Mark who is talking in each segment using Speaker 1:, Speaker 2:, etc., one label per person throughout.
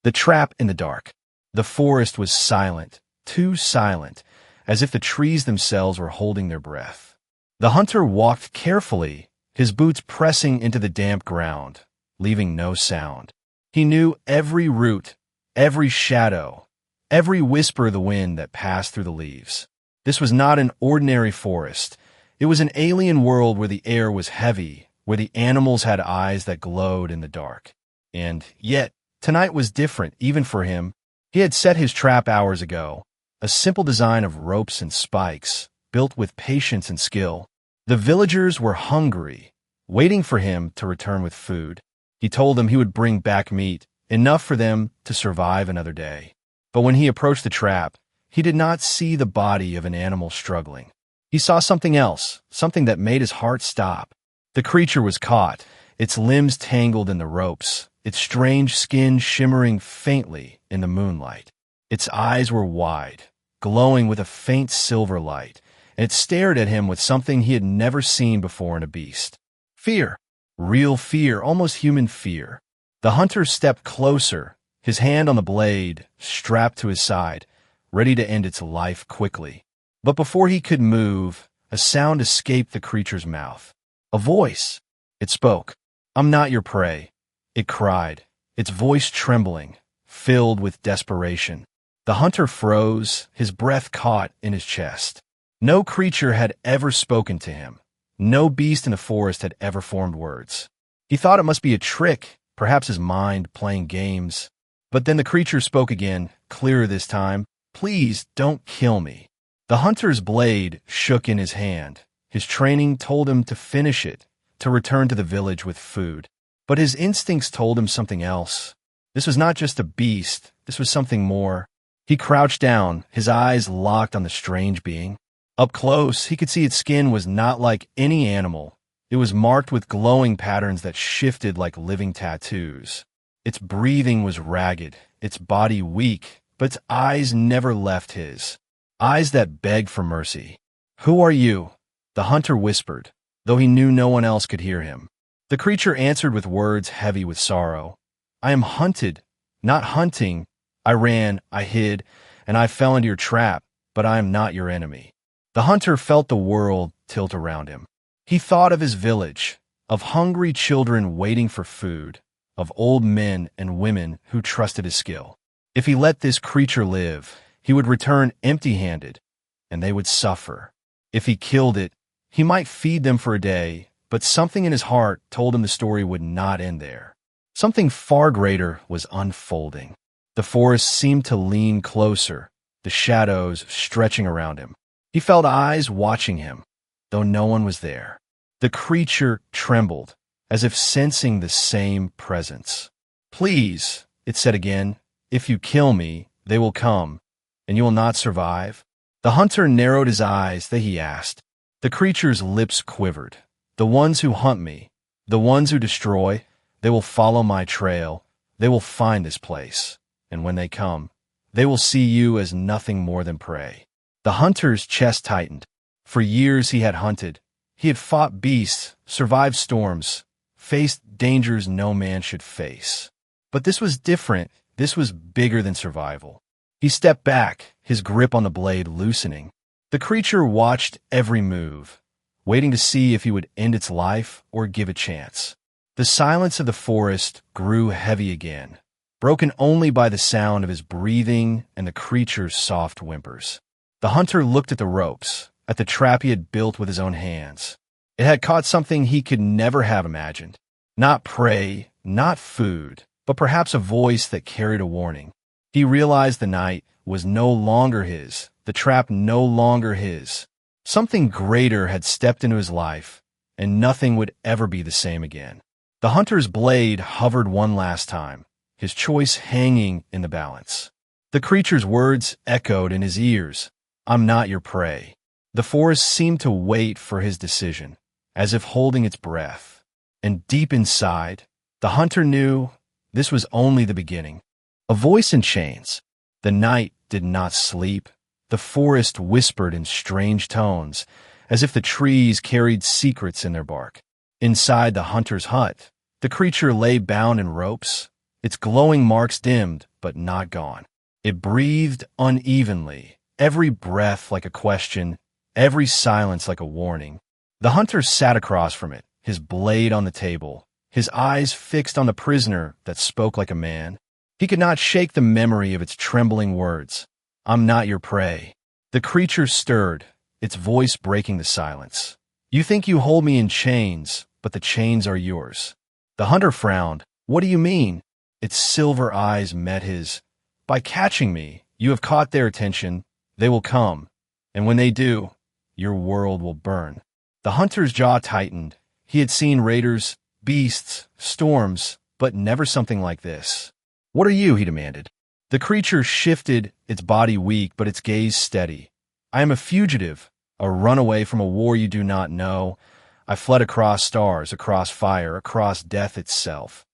Speaker 1: The trap in the dark. The forest was silent, too silent, as if the trees themselves were holding their breath. The hunter walked carefully, his boots pressing into the damp ground, leaving no sound. He knew every root, every shadow, every whisper of the wind that passed through the leaves. This was not an ordinary forest. It was an alien world where the air was heavy, where the animals had eyes that glowed in the dark. And yet, tonight was different, even for him. He had set his trap hours ago, a simple design of ropes and spikes, built with patience and skill. The villagers were hungry, waiting for him to return with food. He told them he would bring back meat, enough for them to survive another day. But when he approached the trap, he did not see the body of an animal struggling. He saw something else, something that made his heart stop. The creature was caught, its limbs tangled in the ropes, its strange skin shimmering faintly in the moonlight. Its eyes were wide, glowing with a faint silver light, and it stared at him with something he had never seen before in a beast. Fear. Real fear, almost human fear. The hunter stepped closer, his hand on the blade, strapped to his side, ready to end its life quickly. But before he could move, a sound escaped the creature's mouth. A voice. It spoke. "I'm not your prey," it cried, its voice trembling, filled with desperation. The hunter froze, his breath caught in his chest. No creature had ever spoken to him. No beast in the forest had ever formed words. He thought it must be a trick, perhaps his mind playing games. But then the creature spoke again, clearer this time. "Please don't kill me." The hunter's blade shook in his hand. His training told him to finish it, to return to the village with food. But his instincts told him something else. This was not just a beast, this was something more. He crouched down, his eyes locked on the strange being. Up close, he could see its skin was not like any animal. It was marked with glowing patterns that shifted like living tattoos. Its breathing was ragged, its body weak, but its eyes never left his. Eyes that begged for mercy. "Who are you?" the hunter whispered, though he knew no one else could hear him. The creature answered with words heavy with sorrow. "I am hunted, not hunting. I ran, I hid, and I fell into your trap, but I am not your enemy." The hunter felt the world tilt around him. He thought of his village, of hungry children waiting for food, of old men and women who trusted his skill. If he let this creature live, he would return empty-handed, and they would suffer. If he killed it, he might feed them for a day, but something in his heart told him the story would not end there. Something far greater was unfolding. The forest seemed to lean closer, the shadows stretching around him. He felt eyes watching him, though no one was there. The creature trembled, as if sensing the same presence. "Please," it said again, "if you kill me, they will come, and you will not survive." The hunter narrowed his eyes, then he asked. The creature's lips quivered. "The ones who hunt me, the ones who destroy, they will follow my trail, they will find this place, and when they come, they will see you as nothing more than prey." The hunter's chest tightened. For years he had hunted. He had fought beasts, survived storms, faced dangers no man should face. But this was different. This was bigger than survival. He stepped back, his grip on the blade loosening. The creature watched every move, waiting to see if he would end its life or give a chance. The silence of the forest grew heavy again, broken only by the sound of his breathing and the creature's soft whimpers. The hunter looked at the ropes, at the trap he had built with his own hands. It had caught something he could never have imagined. Not prey, not food, but perhaps a voice that carried a warning. He realized the night was no longer his, the trap no longer his. Something greater had stepped into his life, and nothing would ever be the same again. The hunter's blade hovered one last time, his choice hanging in the balance. The creature's words echoed in his ears. "I'm not your prey." The forest seemed to wait for his decision, as if holding its breath. And deep inside, the hunter knew this was only the beginning. A voice in chains. The night did not sleep. The forest whispered in strange tones, as if the trees carried secrets in their bark. Inside the hunter's hut, the creature lay bound in ropes, its glowing marks dimmed, but not gone. It breathed unevenly, every breath like a question, every silence like a warning. The hunter sat across from it, his blade on the table, his eyes fixed on the prisoner that spoke like a man. He could not shake the memory of its trembling words. "I'm not your prey." The creature stirred, its voice breaking the silence. "You think you hold me in chains, but the chains are yours." The hunter frowned. "What do you mean?" Its silver eyes met his. "By catching me, you have caught their attention. They will come, and when they do, your world will burn." The hunter's jaw tightened. He had seen raiders, beasts, storms, but never something like this. "What are you?" he demanded. The creature shifted, its body weak but its gaze steady. "I am a fugitive, a runaway from a war you do not know. I fled across stars, across fire, across death itself.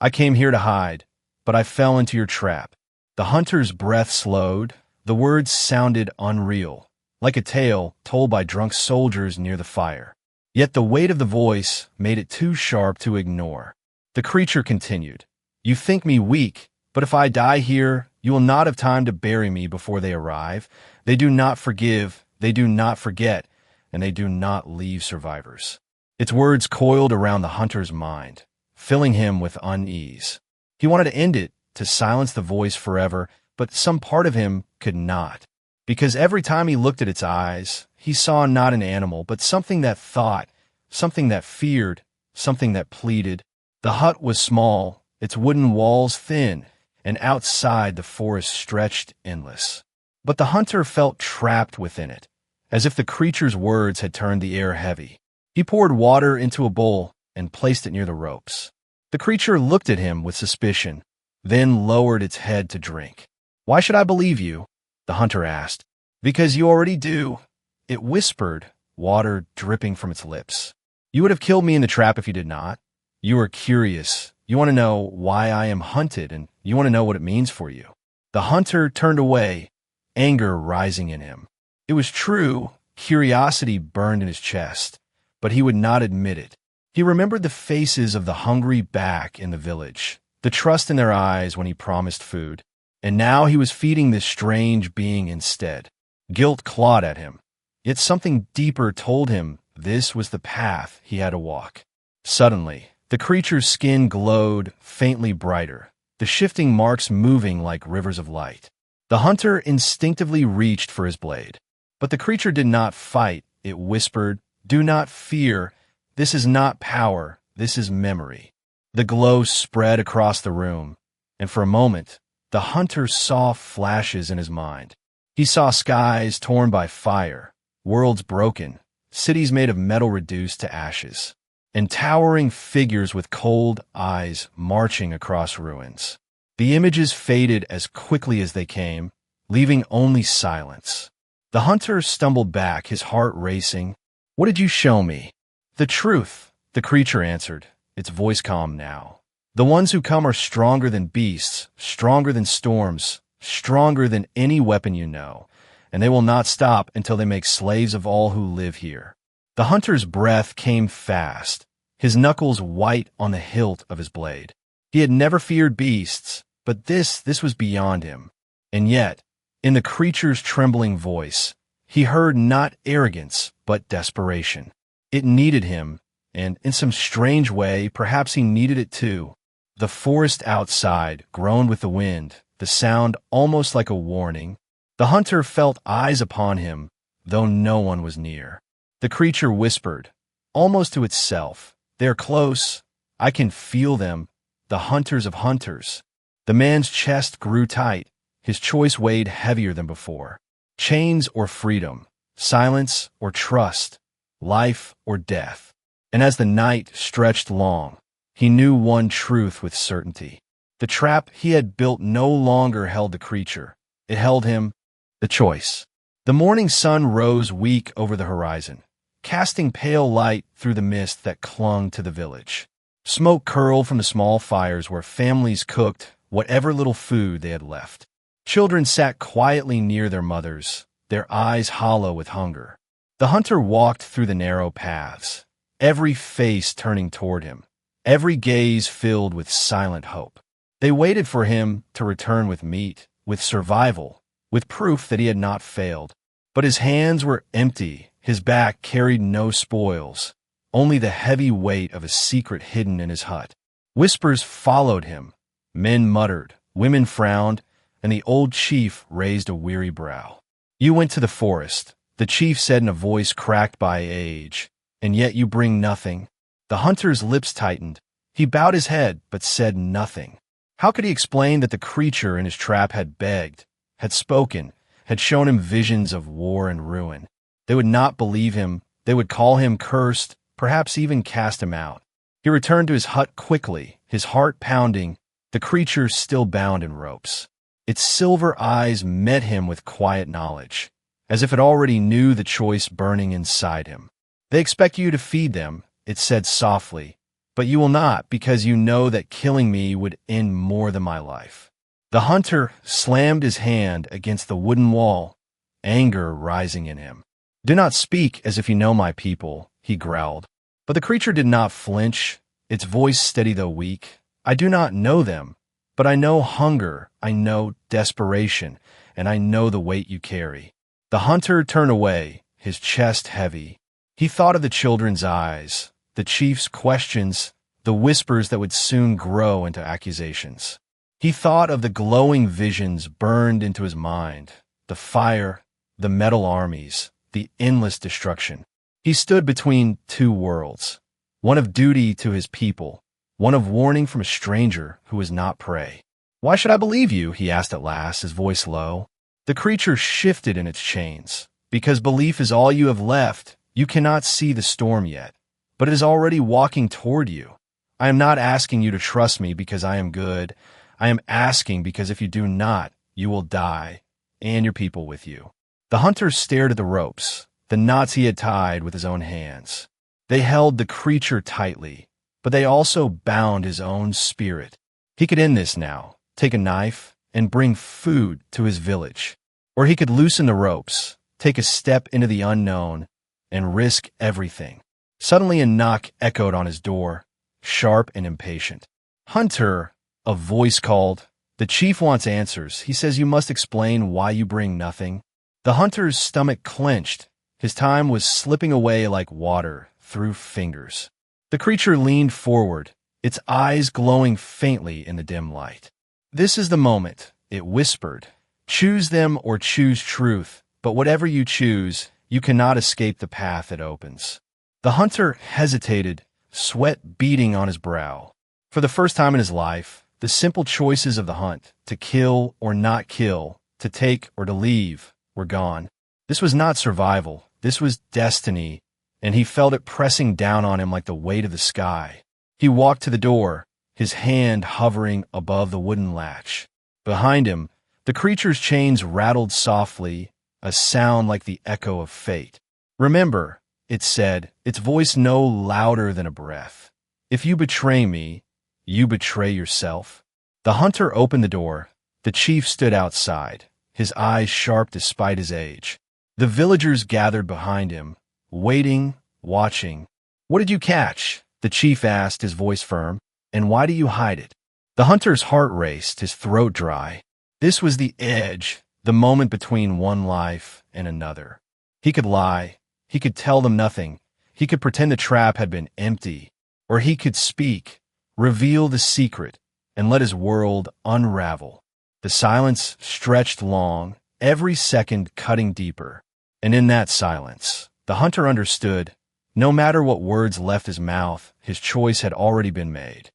Speaker 1: I came here to hide, but I fell into your trap." The hunter's breath slowed. The words sounded unreal, like a tale told by drunk soldiers near the fire. Yet the weight of the voice made it too sharp to ignore. The creature continued, "You think me weak, but if I die here, you will not have time to bury me before they arrive. They do not forgive, they do not forget, and they do not leave survivors." Its words coiled around the hunter's mind, filling him with unease. He wanted to end it, to silence the voice forever, but some part of him could not. Because every time he looked at its eyes, he saw not an animal, but something that thought, something that feared, something that pleaded. The hut was small, its wooden walls thin, and outside the forest stretched endless. But the hunter felt trapped within it, as if the creature's words had turned the air heavy. He poured water into a bowl and placed it near the ropes. The creature looked at him with suspicion, then lowered its head to drink. "Why should I believe you?" the hunter asked. "Because you already do," it whispered, water dripping from its lips. "You would have killed me in the trap if you did not. You are curious. You want to know why I am hunted, and you want to know what it means for you." The hunter turned away, anger rising in him. It was true, curiosity burned in his chest, but he would not admit it. He remembered the faces of the hungry back in the village, the trust in their eyes when he promised food. And now he was feeding this strange being instead. Guilt clawed at him. Yet something deeper told him this was the path he had to walk. Suddenly, the creature's skin glowed faintly brighter, the shifting marks moving like rivers of light. The hunter instinctively reached for his blade. But the creature did not fight. It whispered, "Do not fear. This is not power. This is memory." The glow spread across the room, and for a moment, the hunter saw flashes in his mind. He saw skies torn by fire, worlds broken, cities made of metal reduced to ashes, and towering figures with cold eyes marching across ruins. The images faded as quickly as they came, leaving only silence. The hunter stumbled back, his heart racing. "What did you show me?" "The truth," the creature answered, its voice calm now. "The ones who come are stronger than beasts, stronger than storms, stronger than any weapon you know, and they will not stop until they make slaves of all who live here." The hunter's breath came fast, his knuckles white on the hilt of his blade. He had never feared beasts, but this was beyond him. And yet, in the creature's trembling voice, he heard not arrogance, but desperation. It needed him, and in some strange way, perhaps he needed it too. The forest outside groaned with the wind, the sound almost like a warning. The hunter felt eyes upon him, though no one was near. The creature whispered, almost to itself, "They're close. I can feel them, the hunters of hunters." The man's chest grew tight, his choice weighed heavier than before. Chains or freedom, silence or trust, life or death. And as the night stretched long, he knew one truth with certainty. The trap he had built no longer held the creature. It held him, the choice. The morning sun rose weak over the horizon, casting pale light through the mist that clung to the village. Smoke curled from the small fires where families cooked whatever little food they had left. Children sat quietly near their mothers, their eyes hollow with hunger. The hunter walked through the narrow paths, every face turning toward him, every gaze filled with silent hope. They waited for him to return with meat, with survival, with proof that he had not failed. But his hands were empty, his back carried no spoils, only the heavy weight of a secret hidden in his hut. Whispers followed him. Men muttered, women frowned, and the old chief raised a weary brow. "You went to the forest," the chief said in a voice cracked by age, "and yet you bring nothing." The hunter's lips tightened. He bowed his head, but said nothing. How could he explain that the creature in his trap had begged, had spoken, had shown him visions of war and ruin? They would not believe him. They would call him cursed, perhaps even cast him out. He returned to his hut quickly, his heart pounding, the creature still bound in ropes. Its silver eyes met him with quiet knowledge, as if it already knew the choice burning inside him. "They expect you to feed them," it said softly, "but you will not, because you know that killing me would end more than my life." The hunter slammed his hand against the wooden wall, anger rising in him. "Do not speak as if you know my people," he growled. But the creature did not flinch, its voice steady though weak. "I do not know them, but I know hunger, I know desperation, and I know the weight you carry." The hunter turned away, his chest heavy. He thought of the children's eyes, the chief's questions, the whispers that would soon grow into accusations. He thought of the glowing visions burned into his mind, the fire, the metal armies, the endless destruction. He stood between two worlds, one of duty to his people, one of warning from a stranger who was not prey. "Why should I believe you?" he asked at last, his voice low. The creature shifted in its chains. "Because belief is all you have left. You cannot see the storm yet, but it is already walking toward you. I am not asking you to trust me because I am good. I am asking because if you do not, you will die, and your people with you." The hunter stared at the ropes, the knots he had tied with his own hands. They held the creature tightly, but they also bound his own spirit. He could end this now, take a knife, and bring food to his village. Or he could loosen the ropes, take a step into the unknown, and risk everything. Suddenly a knock echoed on his door, sharp and impatient. "Hunter," a voice called. "The chief wants answers. He says you must explain why you bring nothing." The hunter's stomach clenched. His time was slipping away like water through fingers. The creature leaned forward, its eyes glowing faintly in the dim light. "This is the moment," it whispered. "Choose them or choose truth, but whatever you choose, you cannot escape the path it opens." The hunter hesitated, sweat beading on his brow. For the first time in his life, the simple choices of the hunt, to kill or not kill, to take or to leave, were gone. This was not survival, this was destiny, and he felt it pressing down on him like the weight of the sky. He walked to the door, his hand hovering above the wooden latch. Behind him, the creature's chains rattled softly, a sound like the echo of fate. "Remember," it said, its voice no louder than a breath, "if you betray me, you betray yourself." The hunter opened the door. The chief stood outside, his eyes sharp despite his age. The villagers gathered behind him, waiting, watching. "What did you catch?" the chief asked, his voice firm. "And why do you hide it?" The hunter's heart raced, his throat dry. This was the edge, the moment between one life and another. He could lie. He could tell them nothing. He could pretend the trap had been empty. Or he could speak, reveal the secret, and let his world unravel. The silence stretched long, every second cutting deeper. And in that silence, the hunter understood, no matter what words left his mouth, his choice had already been made.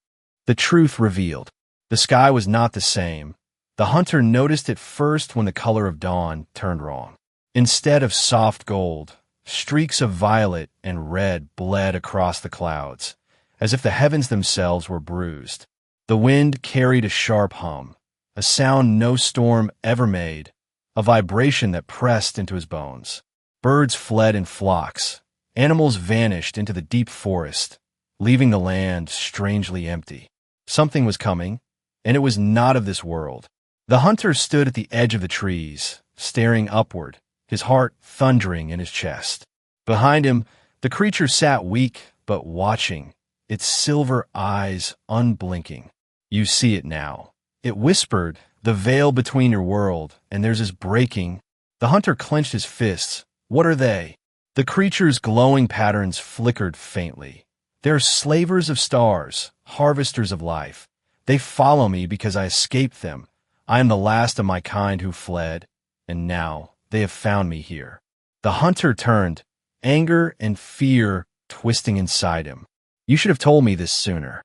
Speaker 1: The truth revealed. The sky was not the same. The hunter noticed it first when the color of dawn turned wrong. Instead of soft gold, streaks of violet and red bled across the clouds, as if the heavens themselves were bruised. The wind carried a sharp hum, a sound no storm ever made, a vibration that pressed into his bones. Birds fled in flocks. Animals vanished into the deep forest, leaving the land strangely empty. Something was coming, and it was not of this world. The hunter stood at the edge of the trees, staring upward, his heart thundering in his chest. Behind him, the creature sat weak but watching, its silver eyes unblinking. You see it now. It whispered, the veil between your world, and theirs is breaking. The hunter clenched his fists. What are they? The creature's glowing patterns flickered faintly. They're slavers of stars, harvesters of life. They follow me because I escaped them. I am the last of my kind who fled, and now they have found me here. The hunter turned, anger and fear twisting inside him. You should have told me this sooner.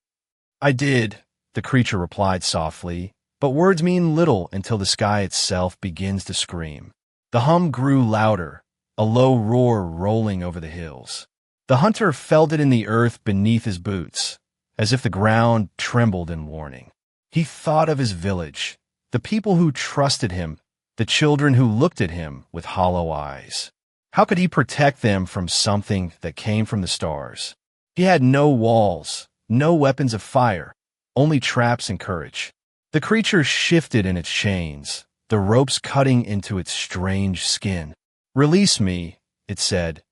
Speaker 1: I did, the creature replied softly, but words mean little until the sky itself begins to scream. The hum grew louder, a low roar rolling over the hills. The hunter felt it in the earth beneath his boots, as if the ground trembled in warning. He thought of his village, the people who trusted him, the children who looked at him with hollow eyes. How could he protect them from something that came from the stars? He had no walls, no weapons of fire, only traps and courage. The creature shifted in its chains, the ropes cutting into its strange skin. Release me, it said,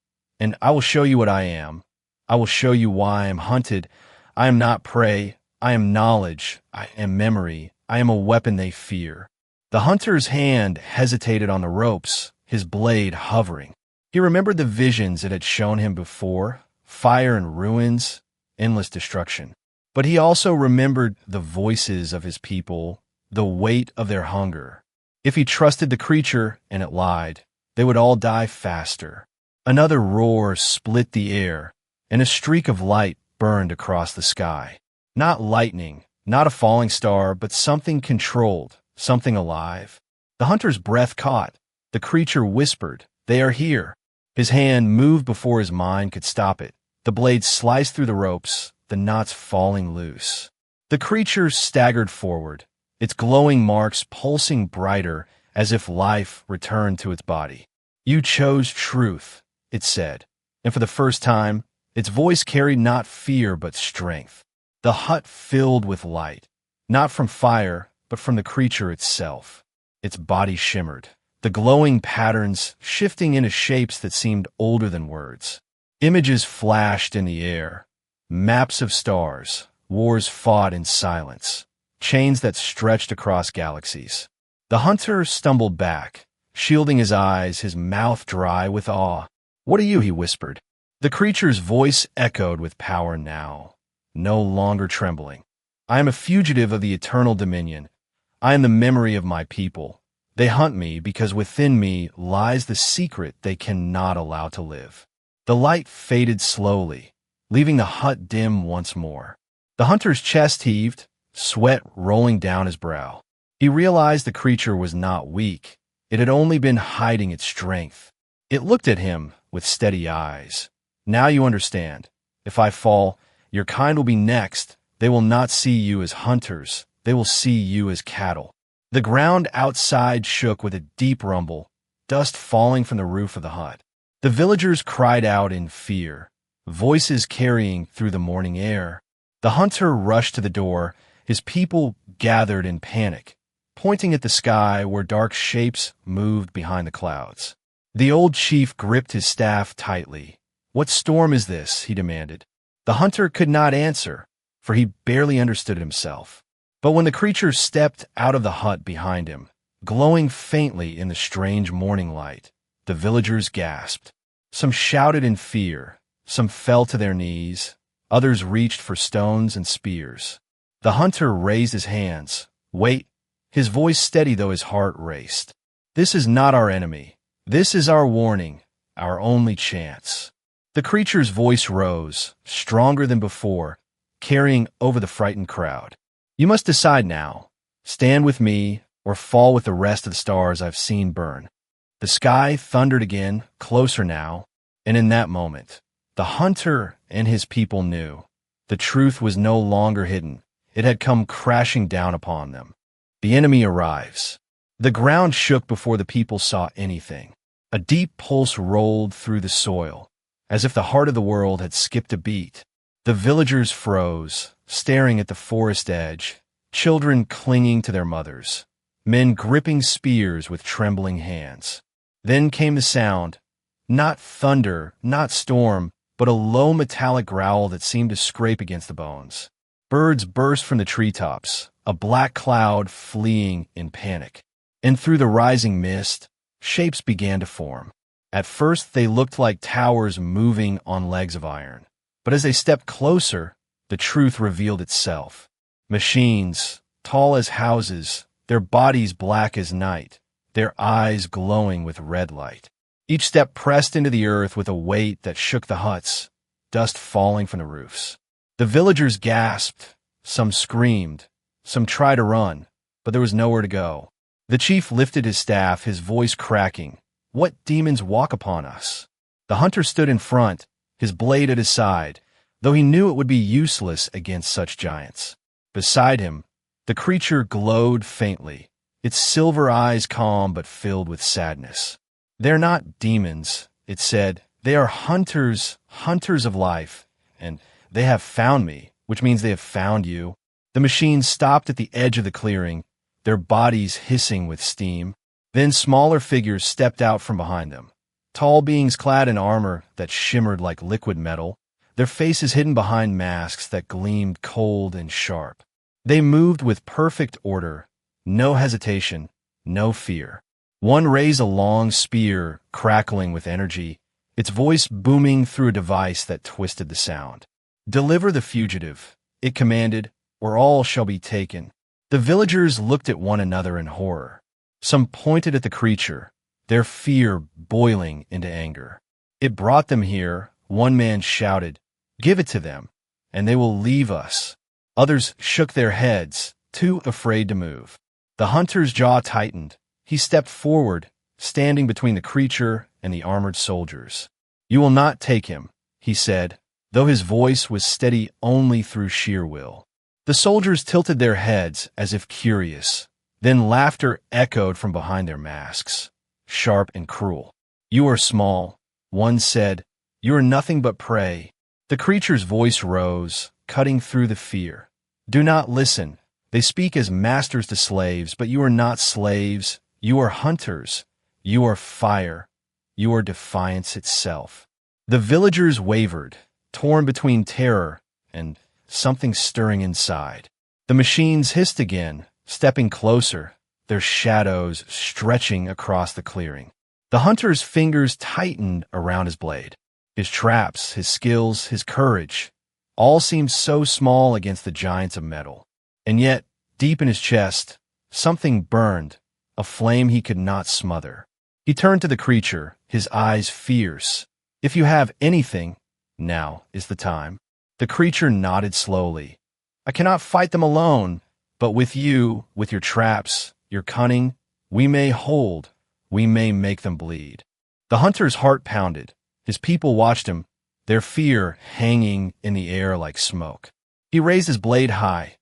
Speaker 1: and I will show you what I am. I will show you why I am hunted. I am not prey. I am knowledge. I am memory. I am a weapon they fear. The hunter's hand hesitated on the ropes, his blade hovering. He remembered the visions it had shown him before, fire and ruins, endless destruction. But he also remembered the voices of his people, the weight of their hunger. If he trusted the creature and it lied, they would all die faster. Another roar split the air, and a streak of light burned across the sky. Not lightning, not a falling star, but something controlled, something alive. The hunter's breath caught. The creature whispered, "They are here." His hand moved before his mind could stop it. The blade sliced through the ropes, the knots falling loose. The creature staggered forward, its glowing marks pulsing brighter as if life returned to its body. You chose truth, it said, and for the first time, its voice carried not fear but strength. The hut filled with light, not from fire, but from the creature itself. Its body shimmered, the glowing patterns shifting into shapes that seemed older than words. Images flashed in the air, maps of stars, wars fought in silence, chains that stretched across galaxies. The hunter stumbled back, shielding his eyes, his mouth dry with awe. "What are you?" he whispered. The creature's voice echoed with power now, no longer trembling. "I am a fugitive of the eternal dominion. I am the memory of my people. They hunt me because within me lies the secret they cannot allow to live." The light faded slowly, leaving the hut dim once more. The hunter's chest heaved, sweat rolling down his brow. He realized the creature was not weak. It had only been hiding its strength. It looked at him with steady eyes. "Now you understand. If I fall, your kind will be next. They will not see you as hunters. They will see you as cattle." The ground outside shook with a deep rumble, dust falling from the roof of the hut. The villagers cried out in fear, voices carrying through the morning air. The hunter rushed to the door, his people gathered in panic, pointing at the sky where dark shapes moved behind the clouds. The old chief gripped his staff tightly. "What storm is this?" he demanded. The hunter could not answer, for he barely understood himself. But when the creature stepped out of the hut behind him, glowing faintly in the strange morning light, the villagers gasped. Some shouted in fear, some fell to their knees, others reached for stones and spears. The hunter raised his hands. "Wait," his voice steady though his heart raced. "This is not our enemy. This is our warning, our only chance." The creature's voice rose, stronger than before, carrying over the frightened crowd. "You must decide now. Stand with me or fall with the rest of the stars I've seen burn." The sky thundered again, closer now, and in that moment, the hunter and his people knew. The truth was no longer hidden. It had come crashing down upon them. The enemy arrives. The ground shook before the people saw anything. A deep pulse rolled through the soil, as if the heart of the world had skipped a beat. The villagers froze, staring at the forest edge, children clinging to their mothers, men gripping spears with trembling hands. Then came the sound, not thunder, not storm, but a low metallic growl that seemed to scrape against the bones. Birds burst from the treetops, a black cloud fleeing in panic. And through the rising mist, shapes began to form. At first, they looked like towers moving on legs of iron. But as they stepped closer, the truth revealed itself. Machines, tall as houses, their bodies black as night, their eyes glowing with red light. Each step pressed into the earth with a weight that shook the huts, dust falling from the roofs. The villagers gasped, some screamed, some tried to run, but there was nowhere to go. The chief lifted his staff, his voice cracking. "What demons walk upon us?" The hunter stood in front, his blade at his side, though he knew it would be useless against such giants. Beside him, the creature glowed faintly, its silver eyes calm but filled with sadness. "They're not demons," it said. "They are hunters, hunters of life, and they have found me, which means they have found you." The machines stopped at the edge of the clearing, their bodies hissing with steam. Then smaller figures stepped out from behind them, tall beings clad in armor that shimmered like liquid metal, their faces hidden behind masks that gleamed cold and sharp. They moved with perfect order, no hesitation, no fear. One raised a long spear, crackling with energy, its voice booming through a device that twisted the sound. "Deliver the fugitive," it commanded, "or all shall be taken." The villagers looked at one another in horror. Some pointed at the creature, their fear boiling into anger. "It brought them here," one man shouted. "Give it to them, and they will leave us." Others shook their heads, too afraid to move. The hunter's jaw tightened. He stepped forward, standing between the creature and the armored soldiers. "You will not take him," he said, though his voice was steady only through sheer will. The soldiers tilted their heads as if curious. Then laughter echoed from behind their masks, sharp and cruel. "You are small," one said. "You are nothing but prey." The creature's voice rose, cutting through the fear. "Do not listen. They speak as masters to slaves, but you are not slaves. You are hunters. You are fire. You are defiance itself." The villagers wavered, torn between terror and something stirring inside. The machines hissed again, stepping closer, their shadows stretching across the clearing. The hunter's fingers tightened around his blade. His traps, his skills, his courage, all seemed so small against the giants of metal. And yet, deep in his chest, something burned, a flame he could not smother. He turned to the creature, his eyes fierce. "If you have anything, now is the time." The creature nodded slowly. "I cannot fight them alone, but with you, with your traps, your cunning, we may hold, we may make them bleed." The hunter's heart pounded. His people watched him, their fear hanging in the air like smoke. He raised his blade high.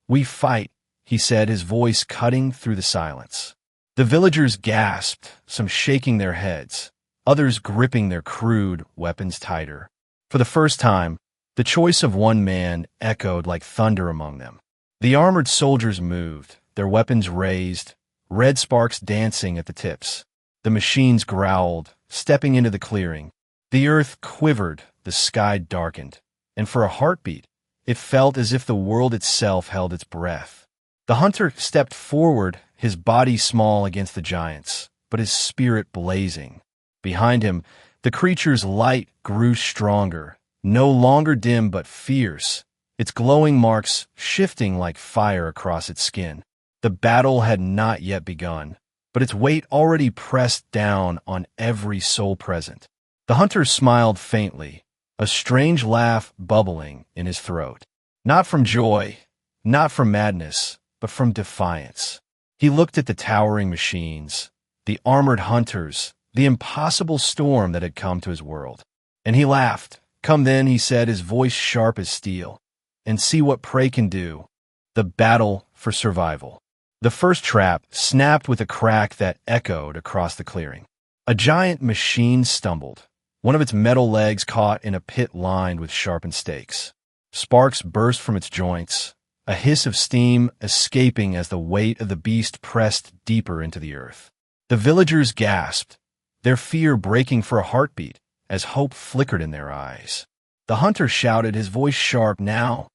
Speaker 1: "We fight," he said, his voice cutting through the silence. The villagers gasped, some shaking their heads, others gripping their crude weapons tighter. For the first time, the choice of one man echoed like thunder among them. The armored soldiers moved, their weapons raised, red sparks dancing at the tips. The machines growled, stepping into the clearing. The earth quivered, the sky darkened, and for a heartbeat, it felt as if the world itself held its breath. The hunter stepped forward, his body small against the giants, but his spirit blazing. Behind him, the creature's light grew stronger, no longer dim but fierce, its glowing marks shifting like fire across its skin. The battle had not yet begun, but its weight already pressed down on every soul present. The hunter smiled faintly, a strange laugh bubbling in his throat. Not from joy, not from madness, but from defiance. He looked at the towering machines, the armored hunters, the impossible storm that had come to his world. And he laughed. "Come then," he said, his voice sharp as steel, "and see what prey can do. The battle for survival." The first trap snapped with a crack that echoed across the clearing. A giant machine stumbled. One of its metal legs caught in a pit lined with sharpened stakes. Sparks burst from its joints, a hiss of steam escaping as the weight of the beast pressed deeper into the earth. The villagers gasped, their fear breaking for a heartbeat as hope flickered in their eyes. The hunter shouted, his voice sharp, "Now!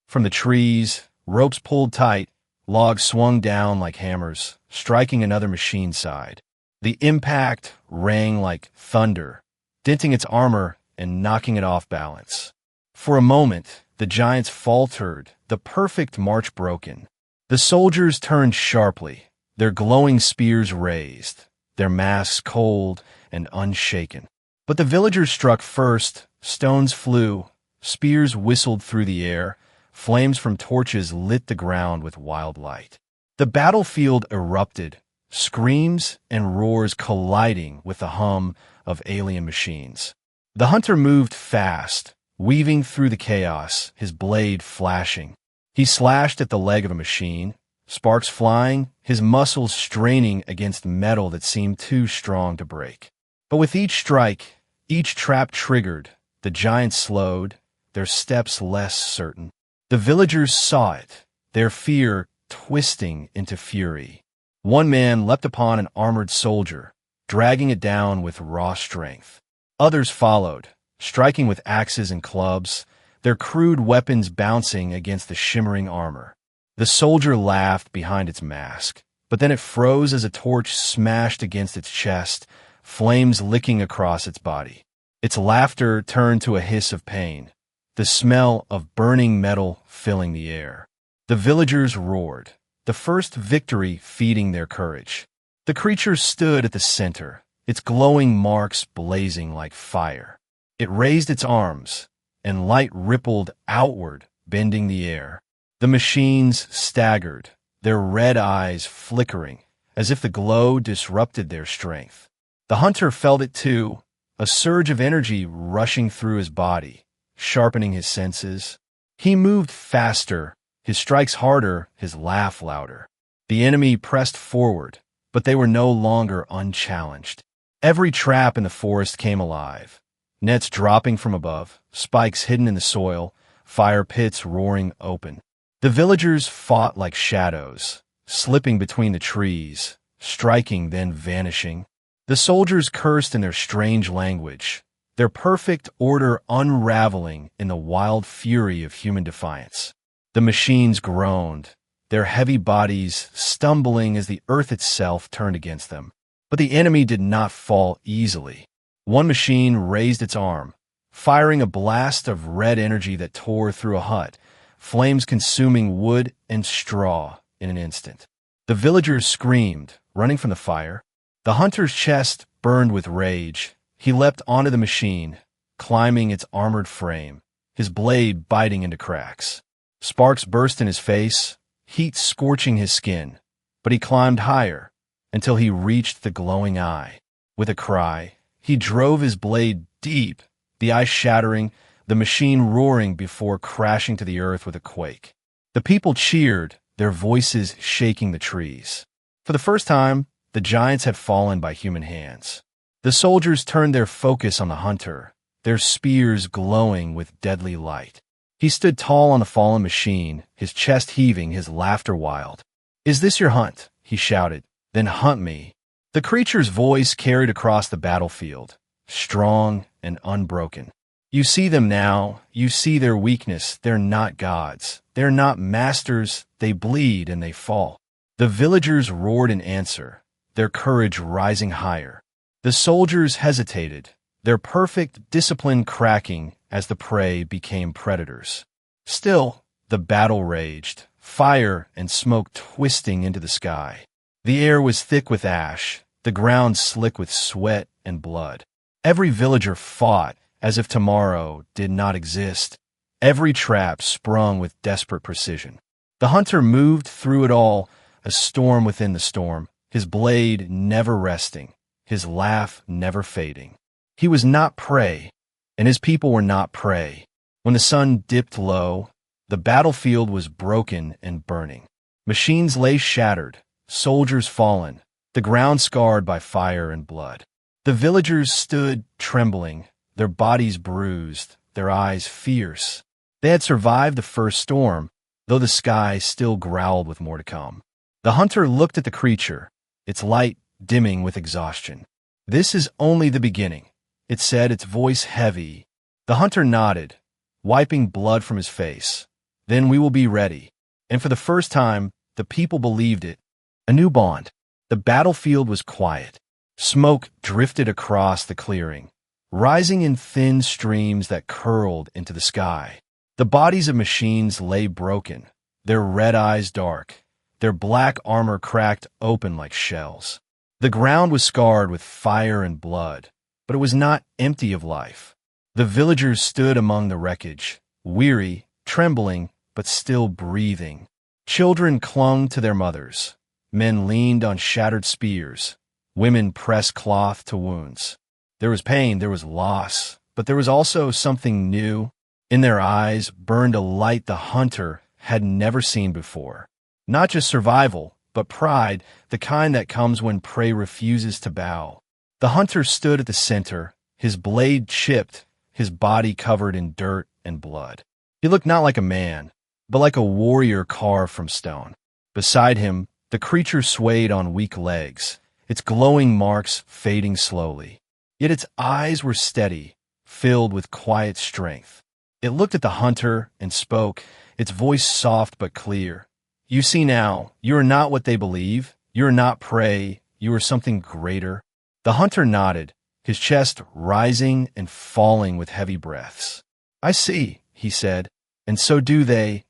Speaker 1: From the trees, ropes pulled tight, logs swung down like hammers, striking another machine's side. The impact rang like thunder, denting its armor and knocking it off balance. For a moment, the giants faltered, the perfect march broken. The soldiers turned sharply, their glowing spears raised, their masks cold and unshaken. But the villagers struck first, stones flew, spears whistled through the air, flames from torches lit the ground with wild light. The battlefield erupted, screams and roars colliding with the hum of alien machines. The hunter moved fast, weaving through the chaos, his blade flashing. He slashed at the leg of a machine, sparks flying, his muscles straining against metal that seemed too strong to break. But with each strike, each trap triggered, the giants slowed, their steps less certain. The villagers saw it, their fear twisting into fury. One man leapt upon an armored soldier, dragging it down with raw strength. Others followed, striking with axes and clubs, their crude weapons bouncing against the shimmering armor. The soldier laughed behind its mask, but then it froze as a torch smashed against its chest, flames licking across its body. Its laughter turned to a hiss of pain, the smell of burning metal filling the air. The villagers roared, the first victory feeding their courage. The creature stood at the center, its glowing marks blazing like fire. It raised its arms, and light rippled outward, bending the air. The machines staggered, their red eyes flickering, as if the glow disrupted their strength. The hunter felt it too, a surge of energy rushing through his body, sharpening his senses. He moved faster, his strikes harder, his laugh louder. The enemy pressed forward, but they were no longer unchallenged. Every trap in the forest came alive, nets dropping from above, spikes hidden in the soil, fire pits roaring open. The villagers fought like shadows, slipping between the trees, striking then vanishing. The soldiers cursed in their strange language, their perfect order unraveling in the wild fury of human defiance. The machines groaned, their heavy bodies stumbling as the earth itself turned against them. But the enemy did not fall easily. One machine raised its arm, firing a blast of red energy that tore through a hut, flames consuming wood and straw in an instant. The villagers screamed, running from the fire. The hunter's chest burned with rage. He leapt onto the machine, climbing its armored frame, his blade biting into cracks. Sparks burst in his face, heat scorching his skin, but he climbed higher until he reached the glowing eye. With a cry, he drove his blade deep, the eye shattering, the machine roaring before crashing to the earth with a quake. The people cheered, their voices shaking the trees. For the first time, the giants had fallen by human hands. The soldiers turned their focus on the hunter, their spears glowing with deadly light. He stood tall on the fallen machine, his chest heaving, his laughter wild. "Is this your hunt?" he shouted. "Then hunt me." The creature's voice carried across the battlefield, strong and unbroken. "You see them now, you see their weakness, they're not gods. They're not masters, they bleed and they fall." The villagers roared in answer, their courage rising higher. The soldiers hesitated, their perfect discipline cracking as the prey became predators. Still, the battle raged, fire and smoke twisting into the sky. The air was thick with ash, the ground slick with sweat and blood. Every villager fought as if tomorrow did not exist. Every trap sprung with desperate precision. The hunter moved through it all, a storm within the storm, his blade never resting, his laugh never fading. He was not prey, and his people were not prey. When the sun dipped low, the battlefield was broken and burning. Machines lay shattered, soldiers fallen, the ground scarred by fire and blood. The villagers stood trembling, their bodies bruised, their eyes fierce. They had survived the first storm, though the sky still growled with more to come. The hunter looked at the creature, its light dimming with exhaustion. "This is only the beginning," it said, its voice heavy. The hunter nodded, wiping blood from his face. Then we will be ready. And for the first time, the people believed it. A new bond. The battlefield was quiet. Smoke drifted across the clearing, rising in thin streams that curled into the sky. The bodies of machines lay broken, their red eyes dark, their black armor cracked open like shells. The ground was scarred with fire and blood, but it was not empty of life. The villagers stood among the wreckage, weary, trembling, but still breathing. Children clung to their mothers. Men leaned on shattered spears. Women pressed cloth to wounds. There was pain, there was loss, but there was also something new. In their eyes burned a light the hunter had never seen before. Not just survival, but pride, the kind that comes when prey refuses to bow. The hunter stood at the center, his blade chipped, his body covered in dirt and blood. He looked not like a man, but like a warrior carved from stone. Beside him, the creature swayed on weak legs, its glowing marks fading slowly. Yet its eyes were steady, filled with quiet strength. It looked at the hunter and spoke, its voice soft but clear. You see now, you are not what they believe. You are not prey. You are something greater. The hunter nodded, his chest rising and falling with heavy breaths. I see, he said, and so do they.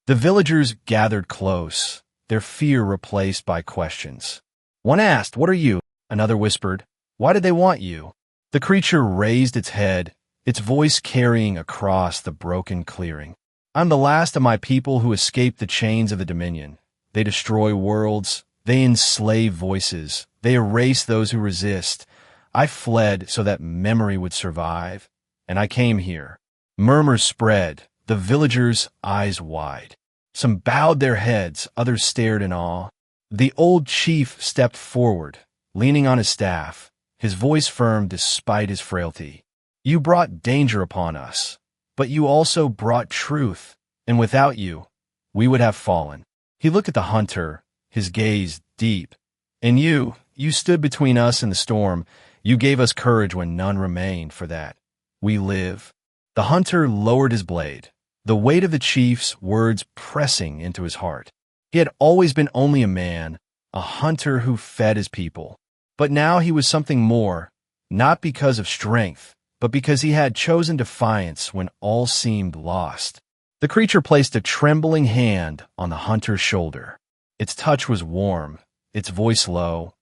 Speaker 1: The villagers gathered close, their fear replaced by questions. One asked, "What are you?" Another whispered, "Why did they want you?" The creature raised its head, its voice carrying across the broken clearing. I'm the last of my people who escaped the chains of the Dominion. They destroy worlds, they enslave voices, they erase those who resist. I fled so that memory would survive, and I came here. Murmurs spread, the villagers' eyes wide. Some bowed their heads, others stared in awe. The old chief stepped forward, leaning on his staff, his voice firm despite his frailty. You brought danger upon us, but you also brought truth, and without you, we would have fallen. He looked at the hunter, his gaze deep. And you stood between us and the storm. You gave us courage when none remained. For that, we live. The hunter lowered his blade, the weight of the chief's words pressing into his heart. He had always been only a man, a hunter who fed his people. But now he was something more, not because of strength, but because he had chosen defiance when all seemed lost. The creature placed a trembling hand on the hunter's shoulder. Its touch was warm, its voice low.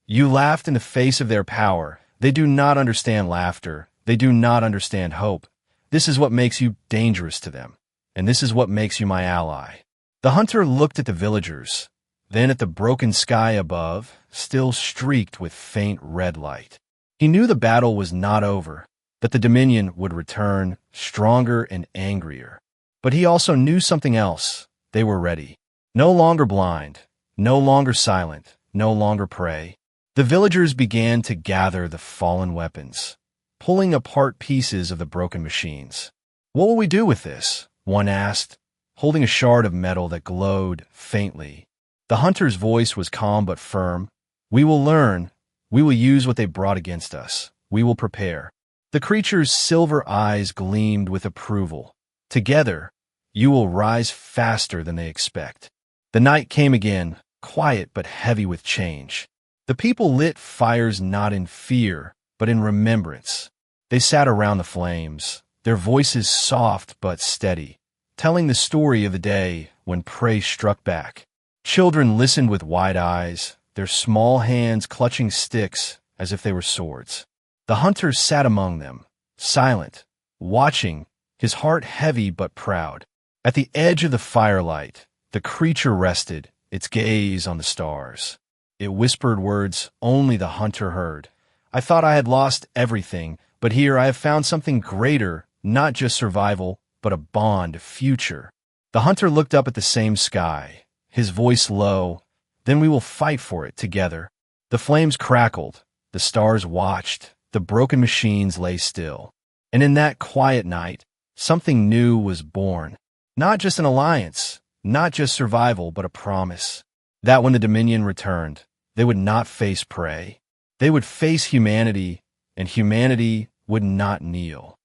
Speaker 1: You laughed in the face of their power. They do not understand laughter. They do not understand hope. This is what makes you dangerous to them, and this is what makes you my ally. The hunter looked at the villagers, then at the broken sky above, still streaked with faint red light. He knew the battle was not over, that the Dominion would return, stronger and angrier. But he also knew something else. They were ready. No longer blind, no longer silent, no longer prey. The villagers began to gather the fallen weapons, pulling apart pieces of the broken machines. What will we do with this? One asked, holding a shard of metal that glowed faintly. The hunter's voice was calm but firm. We will learn. We will use what they brought against us. We will prepare. The creature's silver eyes gleamed with approval. Together, you will rise faster than they expect. The night came again, quiet but heavy with change. The people lit fires not in fear, but in remembrance. They sat around the flames, their voices soft but steady, telling the story of the day when prey struck back. Children listened with wide eyes, their small hands clutching sticks as if they were swords. The hunter sat among them, silent, watching, his heart heavy but proud. At the edge of the firelight, the creature rested, its gaze on the stars. It whispered words only the hunter heard. I thought I had lost everything, but here I have found something greater, not just survival, but a bond, a future. The hunter looked up at the same sky, his voice low. Then we will fight for it together. The flames crackled, the stars watched, the broken machines lay still. And in that quiet night, something new was born. Not just an alliance, not just survival, but a promise. That when the Dominion returned, they would not face prey. They would face humanity, and humanity would not kneel.